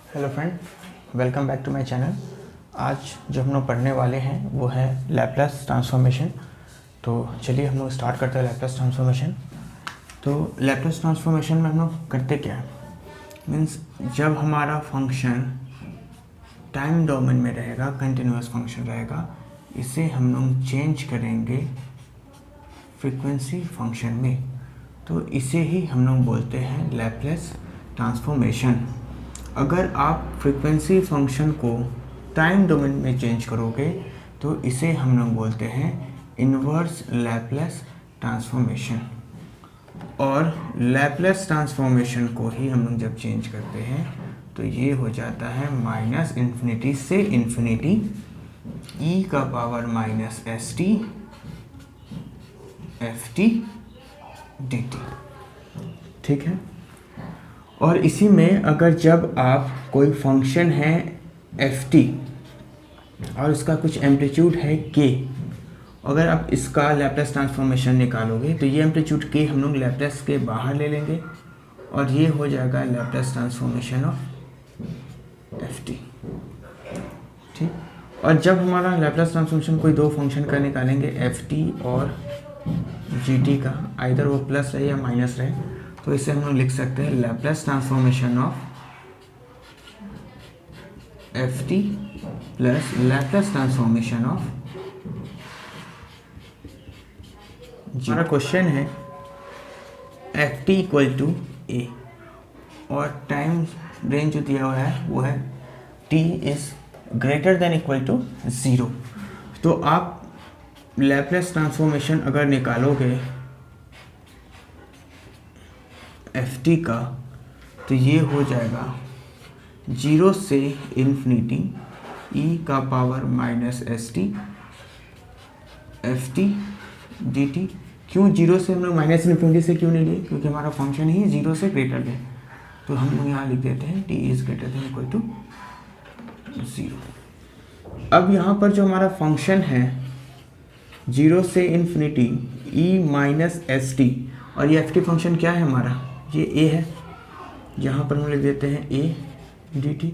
Hello friend, welcome back to my channel. आज जो हम लोग पढ़ने वाले हैं वो है लैप्लास ट्रांसफॉर्मेशन। तो चलिए हम लोग स्टार्ट करते हैं लैप्लास ट्रांसफॉर्मेशन। तो लैप्लास ट्रांसफॉर्मेशन में हम लोग करते क्या है, मीन्स जब हमारा फंक्शन टाइम डोमेन में रहेगा, कंटिन्यूस फंक्शन रहेगा, इसे हम लोग चेंज करेंगे फ्रीक्वेंसी फंक्शन में। तो इसे ही हम लोग बोलते हैं लैप्लास ट्रांसफॉर्मेशन। अगर आप फ्रीक्वेंसी फंक्शन को टाइम डोमेन में चेंज करोगे तो इसे हम लोग बोलते हैं इन्वर्स लैप्लास ट्रांसफॉर्मेशन। और लैप्लास ट्रांसफॉर्मेशन को ही हम लोग जब चेंज करते हैं तो ये हो जाता है माइनस इन्फिनिटी से इन्फिनिटी e का power minus S T F T D T. ठीक है। और इसी में अगर जब आप कोई फंक्शन है एफ टी और उसका कुछ एम्पलीट्यूड है के, अगर आप इसका लैप्लास ट्रांसफॉर्मेशन निकालोगे तो ये एम्पलीट्यूड के हम लोग लैप्लास के बाहर ले लेंगे और ये हो जाएगा Laplace transformation of f T. ठीक। और जब हमारा लैप्लास ट्रांसफॉर्मेशन कोई दो फंक्शन का निकालेंगे एफ टी और जी टी का, आइदर वो प्लस रहे या माइनस रहे, तो इसे हम लोग लिख सकते हैं Laplace transformation of f t plus Laplace transformation of g. हमारा क्वेश्चन है f T equal to a और टाइम रेंज जो दिया हुआ है वो है t is greater than equal to 0। तो आप लैप्लास ट्रांसफॉर्मेशन अगर निकालोगे एफ टी का तो ये हो जाएगा 0 से इन्फिनिटी e का power minus S T F T D T. क्यों 0 से हम लोग माइनस इन्फिनिटी से क्यों नहीं लिए? क्योंकि हमारा फंक्शन ही 0 से ग्रेटर है, तो हम लोग यहाँ लिख देते हैं t is greater than equal to 0। अब यहाँ पर जो हमारा फंक्शन है 0 से इन्फिनिटी e माइनस एस टी, और ये एफ टी फंक्शन क्या है हमारा, ये a है, यहाँ पर हम लिख देते हैं a डी टी।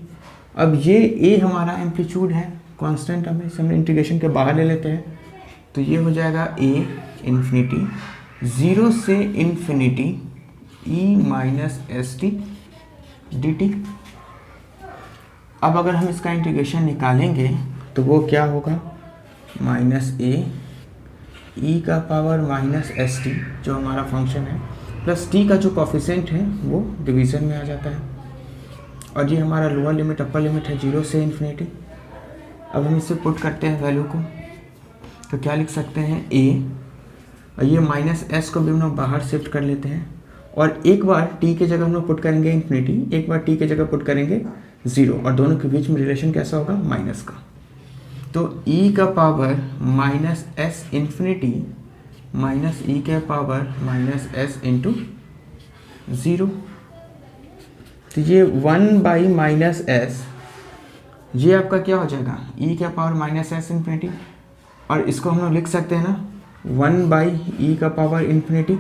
अब ये a हमारा एम्पलीट्यूड है, कांस्टेंट, हमें इसे हम इंटीग्रेशन के बाहर ले लेते हैं, तो ये हो जाएगा a इन्फिनिटी 0 से इन्फिनिटी e minus S T D T. अब अगर हम इसका इंटीग्रेशन निकालेंगे तो वो क्या होगा, माइनस a e का पावर माइनस एस टी जो हमारा फंक्शन है प्लस t का जो कॉफिशेंट है वो डिवीज़न में आ जाता है, और ये हमारा लोअर लिमिट अपर लिमिट है 0 से इन्फिनिटी। अब हम इससे पुट करते हैं वैल्यू को, तो क्या लिख सकते हैं a, और ये माइनस s को भी हम लोग बाहर शिफ्ट कर लेते हैं, और एक बार t के जगह हम लोग पुट करेंगे इन्फिनिटी, एक बार t के जगह पुट करेंगे 0, और दोनों के बीच में रिलेशन कैसा होगा, माइनस का। तो e का power minus s infinity minus e के पावर माइनस एस इंटू 0। तो ये 1 बाई माइनस एस, ये आपका क्या हो जाएगा, ई के पावर माइनस एस इन्फिनिटी, और इसको हम लोग लिख सकते हैं ना 1 बाई ई का पावर इन्फिनिटी।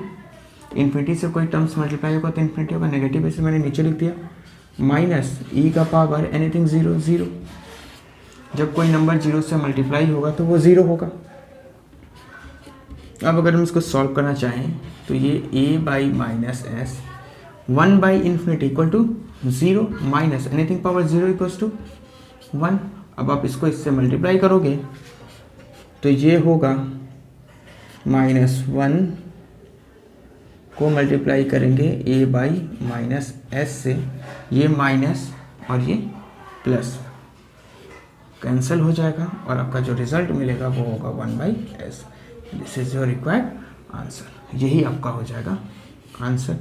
इन्फिनिटी से कोई टर्म्स मल्टीप्लाई होगा तो इन्फिनिटी होगा, नेगेटिव इसे मैंने नीचे लिख दिया, माइनस ई का पावर एनीथिंग 0 0। जब कोई नंबर 0 से मल्टीप्लाई होगा तो वो 0 होगा। अब अगर हम इसको सॉल्व करना चाहें तो ये a by minus S 1 by infinity equal to 0 minus anything power 0 equals to 1। अब आप इसको इससे मल्टीप्लाई करोगे तो ये होगा -1 को मल्टीप्लाई करेंगे a बाई माइनस एस से, ये माइनस और ये प्लस कैंसिल हो जाएगा, और आपका जो रिजल्ट मिलेगा वो होगा 1 by S. This is your required answer, यही आपका हो जाएगा आंसर।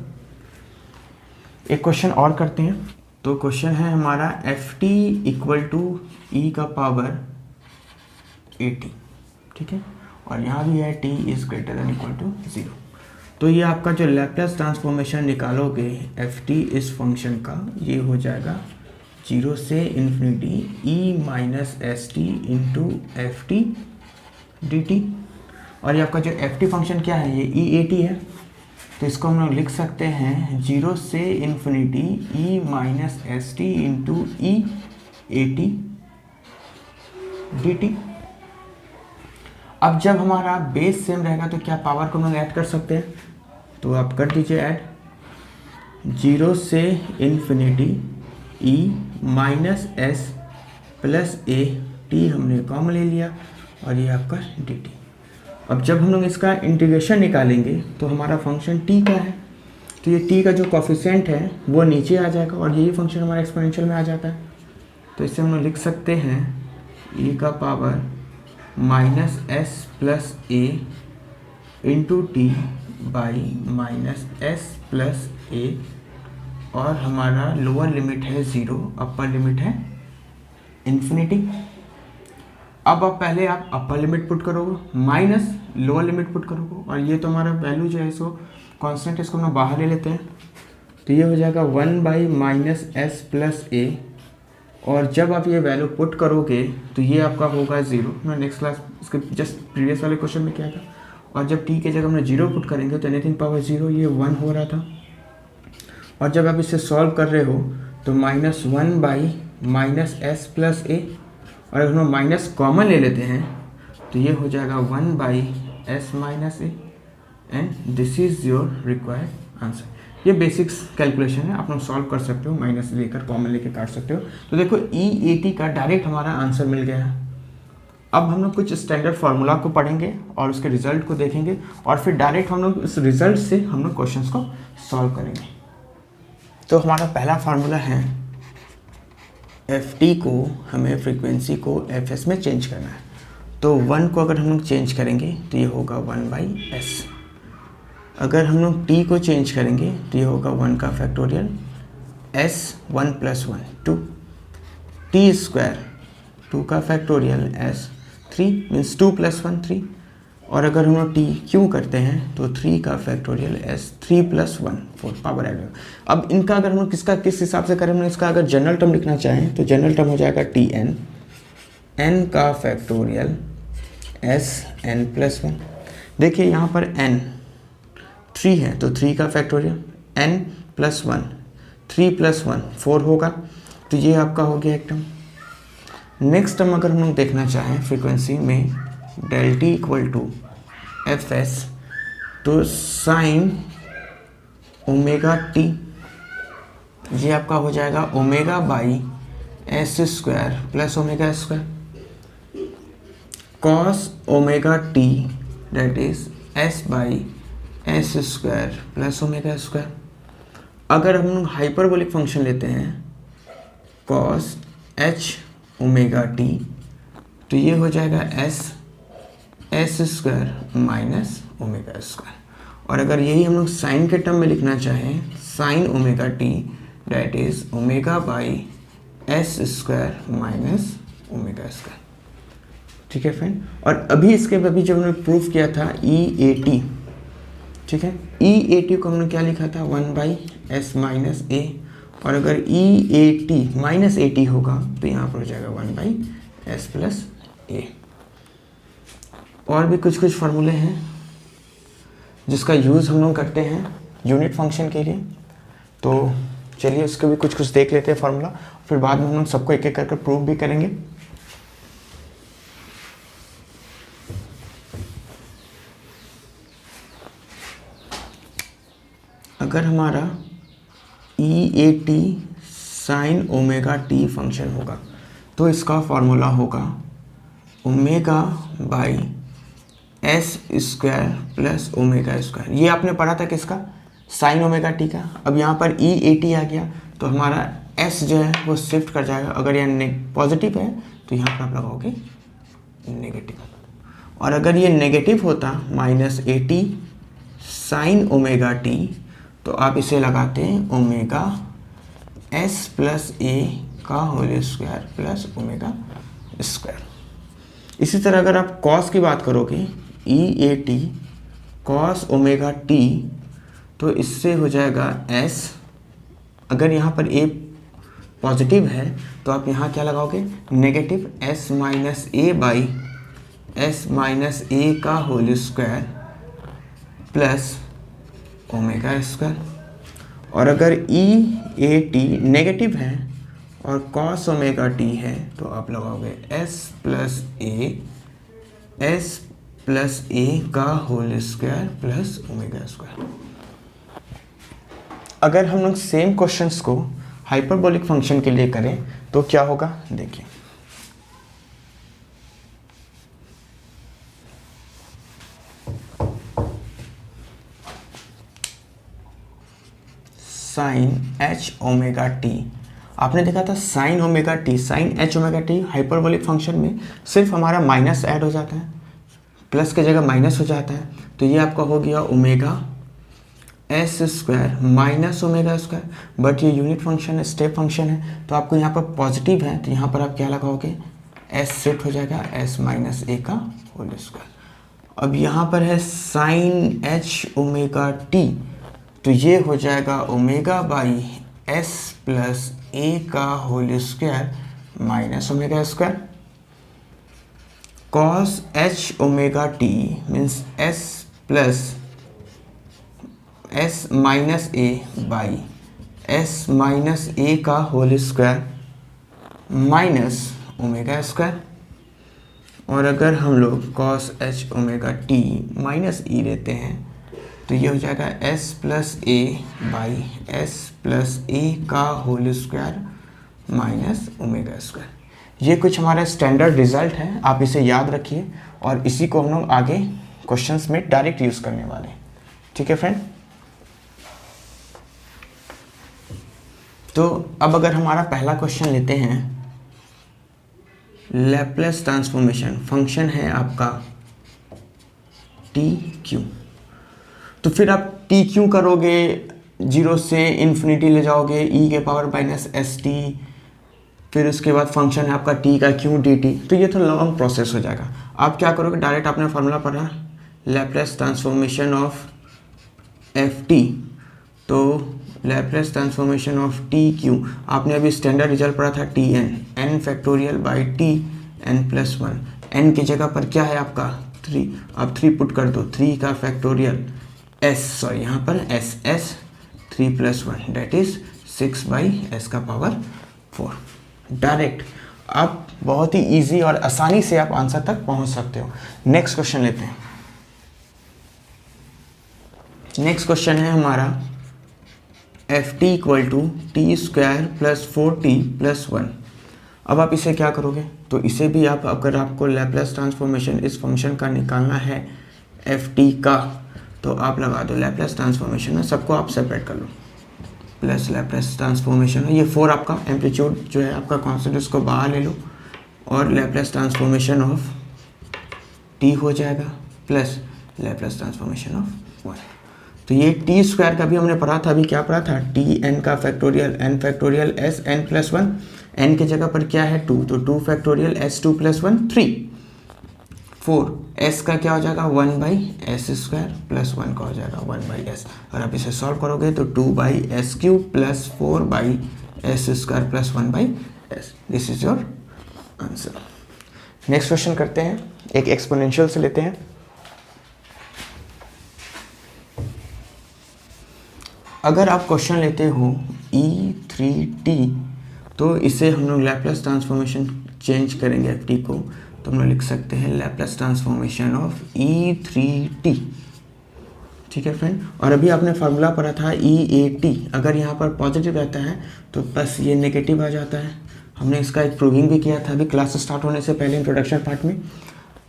एक क्वेश्चन और करते हैं। तो क्वेश्चन है हमारा एफ टी इक्वल टू ई का पावर 80, ठीक है, और यहाँ भी है t is greater than equal to 0। तो ये आपका जो लैप्लास ट्रांसफॉर्मेशन निकालोगे एफ टी इस फंक्शन का, ये हो जाएगा 0 से इन्फिनिटी e minus S T into F T D T. और ये आपका जो एफ टी फंक्शन क्या है, ये ई ए टी है, तो इसको हम लोग लिख सकते हैं 0 से infinity E minus S T into E a T D T. अब जब हमारा बेस सेम रहेगा तो क्या पावर को हम लोग ऐड कर सकते हैं, तो आप कर दीजिए ऐड। 0 से infinity E minus s plus A T हमने कॉमन ले लिया और ये आपका डी टी। अब जब हम लोग इसका इंटीग्रेशन निकालेंगे तो हमारा फंक्शन t का है, तो ये t का जो कॉफिशिएंट है वो नीचे आ जाएगा और यही फंक्शन हमारा एक्सपोनेंशियल में आ जाता है। तो इससे हम लोग लिख सकते हैं e का power minus s plus a into t by minus s plus a, और हमारा लोअर लिमिट है 0, अपर लिमिट है इन्फिनिटी। अब आप पहले आप अपर लिमिट पुट करोगे माइनस लोअर लिमिट पुट करोगे, और ये तो हमारा वैल्यू जो है सो कांस्टेंट, इसको हम बाहर ले लेते हैं। तो ये हो जाएगा 1 by minus s plus a, और जब आप ये वैल्यू पुट करोगे तो ये आपका होगा 0। मैं नेक्स्ट क्लास इसके जस्ट प्रीवियस वाले क्वेश्चन में क्या था, और जब टी के जगह हमने 0 पुट करेंगे तो एनीथिंग पावर 0 ये 1 हो रहा था। और जब आप इसे सॉल्व कर रहे हो तो minus 1 by minus s plus a, और अगर हम माइनस कॉमन ले लेते हैं तो ये हो जाएगा 1 by s minus A, and this is your required answer. ये बेसिक्स कैलकुलेशन है, आप लोग सॉल्व कर सकते हो, माइनस लेकर कॉमन लेकर काट सकते हो। तो देखो ई का डायरेक्ट हमारा आंसर मिल गया है। अब हम लोग कुछ स्टैंडर्ड फार्मूला को पढ़ेंगे और उसके रिजल्ट को देखेंगे, और फिर डायरेक्ट हम लोग इस रिजल्ट से हम लोग क्वेश्चन को सॉल्व करेंगे। तो हमारा पहला फार्मूला है एफ टी को हमें फ्रीक्वेंसी को एफ एस में चेंज करना है। तो 1 को अगर हम लोग चेंज करेंगे तो ये होगा 1 बाई एस। अगर हम लोग टी को चेंज करेंगे तो ये होगा 1 का factorial S 1 plus 1 2 T square 2 का फैक्टोरियल एस 3 मीन्स 2 प्लस 1 3। और अगर हम लोग टी क्यों करते हैं तो 3 का factorial S 3 plus 1 4 power add. अब इनका अगर हम लोग किस हिसाब से करें, हम लोग इसका अगर जनरल टर्म लिखना चाहें तो जनरल टर्म हो जाएगा टी एन, एन का फैक्टोरियल एस एन प्लस 1। देखिए यहाँ पर एन 3 है तो 3 का फैक्टोरियल एन प्लस 1 3 प्लस 1 4 होगा, तो ये आपका हो गया एक टर्म। नेक्स्ट टर्म अगर हम लोग देखना चाहें फ्रीक्वेंसी में del T equal to F S, तो साइन ओमेगा टी ये आपका हो जाएगा omega by S square plus omega square, cos omega T that is S by S square plus omega square. अगर हम लोग हाइपरबोलिक फंक्शन लेते हैं कॉस एच ओमेगा टी, तो ये हो जाएगा S square minus omega square. और अगर यही हम लोग साइन के टर्म में लिखना चाहें sign omega T that is omega by S square minus omega square. ठीक है फ्रेंड। और अभी इसके अभी जब हमने प्रूफ किया था ई ए टी, ठीक है, ई ए टी को हमने क्या लिखा था 1 बाई एस माइनस ए, और अगर e a t minus a t होगा तो यहाँ पर हो जाएगा 1 बाई एस प्लस ए। और भी कुछ फार्मूले हैं जिसका यूज़ हम लोग करते हैं यूनिट फंक्शन के लिए, तो चलिए उसके भी कुछ देख लेते हैं फार्मूला, फिर बाद में हम लोग सबको एक एक करके प्रूव भी करेंगे। अगर हमारा e a t sine omega t function होगा तो इसका फॉर्मूला होगा omega by S square plus omega square. ये आपने पढ़ा था किसका, साइन ओमेगा टी का। अब यहाँ पर ई ए टी आ गया तो हमारा एस जो है वो शिफ्ट कर जाएगा, अगर यह पॉजिटिव है तो यहाँ पर आप लगाओगे नेगेटिव, और अगर ये नेगेटिव होता minus a t sine omega t तो आप इसे लगाते हैं ओमेगा एस प्लस ए का whole square plus omega square. इसी तरह अगर आप कॉस की बात करोगे e a t cos omega t, तो इससे हो जाएगा एस, अगर यहाँ पर ए पॉजिटिव है तो आप यहाँ क्या लगाओगे negative s minus a by s minus a का whole square plus omega square. और अगर ई ए टी नेगेटिव है और कॉस ओमेगा टी है तो आप लगाओगे एस प्लस ए का whole square plus omega square. अगर हम लोग सेम क्वेश्चंस को हाइपरबोलिक फंक्शन के लिए करें तो क्या होगा, देखिए। साइन एच ओमेगा टी, आपने देखा था sine omega T, sine H omega T hyperbolic function में सिर्फ हमारा माइनस ऐड हो जाता है, प्लस की जगह माइनस हो जाता है, तो ये आपका हो गया omega S square minus omega square. But ये यूनिट फंक्शन है, स्टेप फंक्शन है, तो आपको यहाँ पर पॉजिटिव है तो यहाँ पर आप क्या लगाओगे, एस शिफ्ट हो जाएगा एस माइनस ए का होल स्क्वायर। अब यहाँ पर है साइन एच ओमेगा टी, तो ये हो जाएगा ओमेगा बाई एस प्लस ए का whole square minus omega square. Cos h omega t means s plus s minus a by s minus a का whole square minus omega square. और अगर हम लोग cos h omega t minus e लेते हैं तो ये हो जाएगा s plus a by s plus ए का whole square minus omega square. ये कुछ हमारा स्टैंडर्ड रिजल्ट है, आप इसे याद रखिए और इसी को हम लोग आगे क्वेश्चंस में डायरेक्ट यूज़ करने वाले हैं। ठीक है फ्रेंड। तो अब अगर हमारा पहला क्वेश्चन लेते हैं, लैप्लेस ट्रांसफॉर्मेशन, फंक्शन है आपका टी क्यू, तो फिर आप टी क्यू करोगे, जीरो से इन्फिनिटी ले जाओगे ई के पावर माइनस एस टी, फिर उसके बाद फंक्शन है आपका टी का क्यू डी टी, तो ये तो लॉन्ग प्रोसेस हो जाएगा। आप क्या करोगे, डायरेक्ट आपने फार्मूला पढ़ा Laplace transformation of f t, तो Laplace transformation of t q, आपने अभी स्टैंडर्ड रिजल्ट पढ़ा था T n, n factorial by t n plus one, n की जगह पर क्या है आपका 3, आप 3 पुट कर दो, 3 का फैक्टोरियल एस, सॉरी यहाँ पर S S 3 plus 1 that is 6 by S का पावर 4। डायरेक्ट आप बहुत ही इजी और आसानी से आप आंसर तक पहुँच सकते हो। नेक्स्ट क्वेश्चन लेते हैं। नेक्स्ट क्वेश्चन है हमारा F T equal to T square plus 4t plus 1। अब आप इसे क्या करोगे, तो इसे भी आप, अगर आपको लैप्लेस ट्रांसफॉर्मेशन इस फंक्शन का निकालना है एफ टी का, तो आप लगा दो लैप्लेस ट्रांसफॉर्मेशन है, सबको आप सेपरेट कर लो, प्लस लैप्लेस ट्रांसफॉर्मेशन है, ये 4 आपका एम्पलीट्यूड जो है आपका कॉन्स्टेंट, उसको बाहर ले लो और लैप्लेस ट्रांसफॉर्मेशन ऑफ टी हो जाएगा प्लस लैप्लेस ट्रांसफॉर्मेशन ऑफ 1। तो ये टी स्क्वायर का भी हमने पढ़ा था, अभी क्या पढ़ा था, टी एन का factorial N factorial S N plus 1, N की जगह पर क्या है 2, तो 2 फैक्टोरियल एस 2 प्लस 1 3, 4 एस का क्या हो जाएगा 1 बाई एस स्क्वायर प्लस 1 का हो जाएगा 1 बाई एस। और आप इसे सॉल्व करोगे तो 2 by S cube plus 4 by S square plus 1 by S. This is your answer. Next question करते हैं, एक एक्सपोनेंशियल से लेते हैं। अगर आप क्वेश्चन लेते हो E3t, तो इसे हम लोग लैप्लेस ट्रांसफॉर्मेशन चेंज करेंगे एफ टी को, तो हम लोग लिख सकते हैं लैप्लेस ट्रांसफॉर्मेशन ऑफ E3t। ठीक है फ्रेंड। और अभी आपने फार्मूला पढ़ा था EAT, अगर यहाँ पर पॉजिटिव रहता है तो बस ये नेगेटिव आ जाता है। हमने इसका एक प्रूविंग भी किया था अभी क्लास स्टार्ट होने से पहले इंट्रोडक्शन पार्ट में।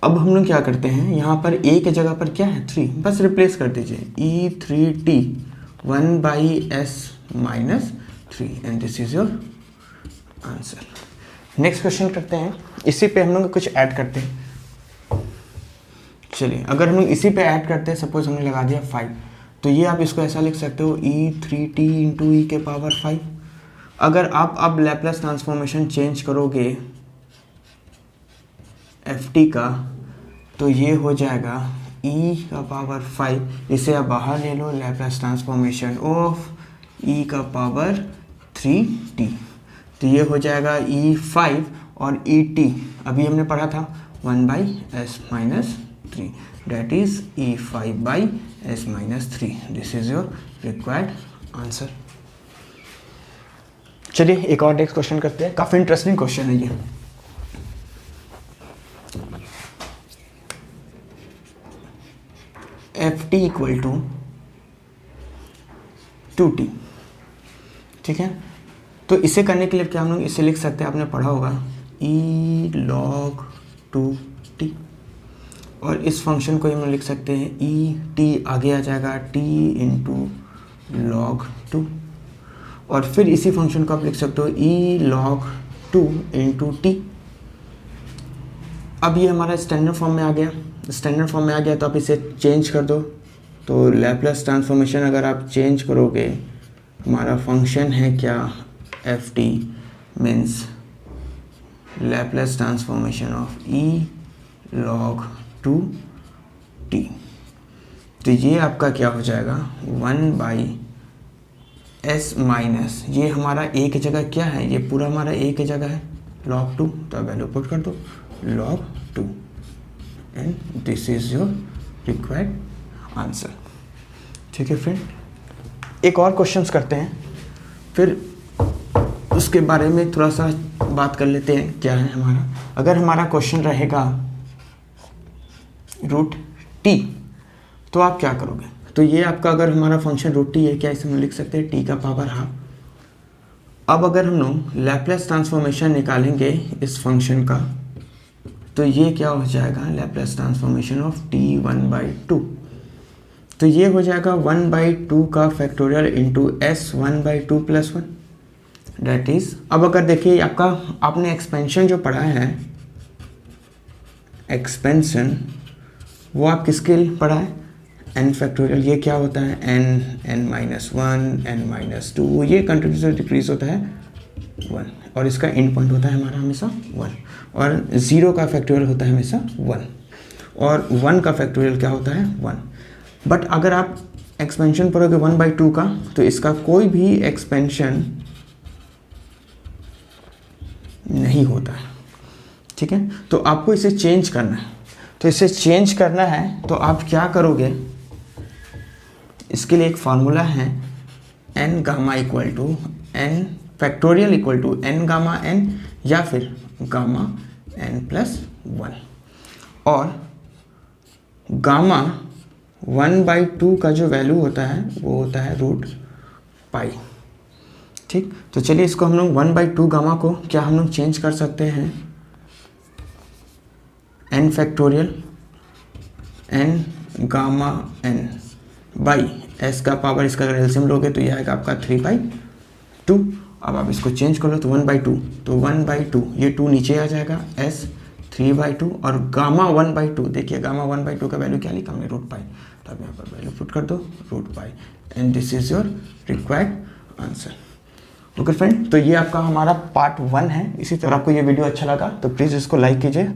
अब हम लोग क्या करते हैं, यहाँ पर ए के जगह पर क्या है 3, बस रिप्लेस कर दीजिए E3t 1 by s minus 3 and this is your answer. Next question करते हैं, इसी पे हम लोग कुछ ऐड करते हैं। चलिए, अगर हम लोग इसी पे ऐड करते हैं, सपोज हमने लगा दिया 5, तो ये आप इसको ऐसा लिख सकते हो E3t इंटू ई के पावर 5। अगर आप अब लैप्लेस ट्रांसफॉर्मेशन चेंज करोगे एफ टी का, तो ये हो जाएगा e का पावर 5, इसे आप बाहर ले लो, लैप्लेस ट्रांसफॉर्मेशन ऑफ e का पावर 3t, तो ये हो जाएगा E5 और ET अभी हमने पढ़ा था 1 by s minus 3 that is E5 by S minus 3. This is your required answer. चलिए एक और नेक्स्ट क्वेश्चन करते हैं, काफ़ी इंटरेस्टिंग क्वेश्चन है ये। Ft इक्वल टू 2t, ठीक है। तो इसे करने के लिए क्या हम लोग इसे लिख सकते हैं, आपने पढ़ा होगा e log 2t, और इस फंक्शन को हम लिख सकते हैं ई टी, आगे आ जाएगा t इंटू log 2, और फिर इसी फंक्शन को आप लिख सकते हो e log 2 इंटू टी। अब ये हमारा स्टैंडर्ड फॉर्म में आ गया, स्टैंडर्ड फॉर्म में आ गया तो आप इसे चेंज कर दो। तो लैप्लास ट्रांसफॉर्मेशन अगर आप चेंज करोगे, हमारा फंक्शन है क्या, F T means Laplace transformation of E log 2t। तो ये आपका क्या हो जाएगा 1/s माइनस, ये हमारा a की जगह क्या है, ये पूरा हमारा a की जगह है log 2, तो आप वैल्यू पुट कर दो log 2 and this is your required answer. ठीक है फ्रेंड, एक और क्वेश्चंस करते हैं, फिर उसके बारे में थोड़ा सा बात कर लेते हैं क्या है हमारा। अगर हमारा क्वेश्चन रहेगा रूट टी, तो आप क्या करोगे, तो ये आपका अगर हमारा फंक्शन रूट टी है, क्या इसे हम लिख सकते हैं टी का पावर हाफ। अब अगर हम लोग लैप्लास ट्रांसफॉर्मेशन निकालेंगे इस फंक्शन का, तो ये क्या हो जाएगा लैप्लास ट्रांसफॉर्मेशन ऑफ टी 1/2, तो ये हो जाएगा 1/2 का factorial into S 1/2 plus 1 that is. अब अगर देखिए आपका, आपने एक्सपेंशन जो पढ़ा है, एक्सपेंशन वो आप किसके लिए पढ़ा है, एन फैक्टोरियल, ये क्या होता है N, N minus 1, N minus 2, ये कंटिन्यूस डिक्रीज होता है 1, और इसका एंड पॉइंट होता है हमारा हमेशा 1, और 0 का फैक्टोरियल होता है हमेशा 1, और 1 का फैक्टोरियल क्या होता है 1। बट अगर आप एक्सपेंशन पढ़ोगे 1/2 का, तो इसका कोई भी एक्सपेंशन नहीं होता है, ठीक है। तो आपको इसे चेंज करना है, तो इसे चेंज करना है तो आप क्या करोगे, इसके लिए एक फार्मूला है N gamma equal to N factorial equal to N gamma N, या फिर गामा एन प्लस 1, और गामा 1/2 का जो वैल्यू होता है वो होता है रूट पाई। ठीक, तो चलिए इसको हम लोग 1/2 गामा को क्या हम लोग चेंज कर सकते हैं N factorial N gamma N by S का पावर, इसका अगर एलसीएम लोगे तो ये आएगा आपका 3/2। अब आप इसको चेंज कर लो तो 1/2, तो 1/2 ये 2 नीचे आ जाएगा, एस 3/2, और गामा 1/2, देखिए गामा 1/2 का वैल्यू क्या लिखा हमने रूट पाई, तो आप यहाँ पर वैल्यू पुट कर दो root pi and this is your required answer. Okay friend, तो ये आपका हमारा पार्ट 1 है। इसी तरह आपको ये वीडियो अच्छा लगा तो प्लीज़ इसको लाइक कीजिए।